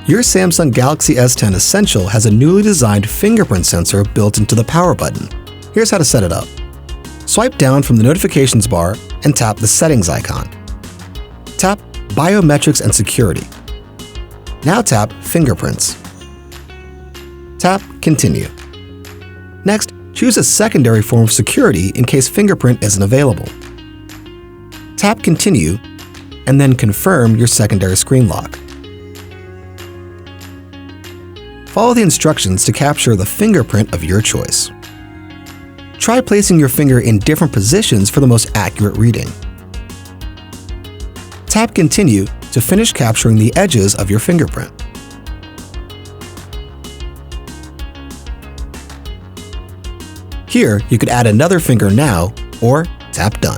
Your Samsung Galaxy S10 Essential has a newly designed fingerprint sensor built into the power button. Here's how to set it up. Swipe down from the notifications bar and tap the settings icon. Tap Biometrics and Security. Now tap Fingerprints. Tap Continue. Next, choose a secondary form of security in case fingerprint isn't available. Tap Continue, and then confirm your secondary screen lock. Follow the instructions to capture the fingerprint of your choice. Try placing your finger in different positions for the most accurate reading. Tap Continue to finish capturing the edges of your fingerprint. Here, you could add another finger now or tap Done.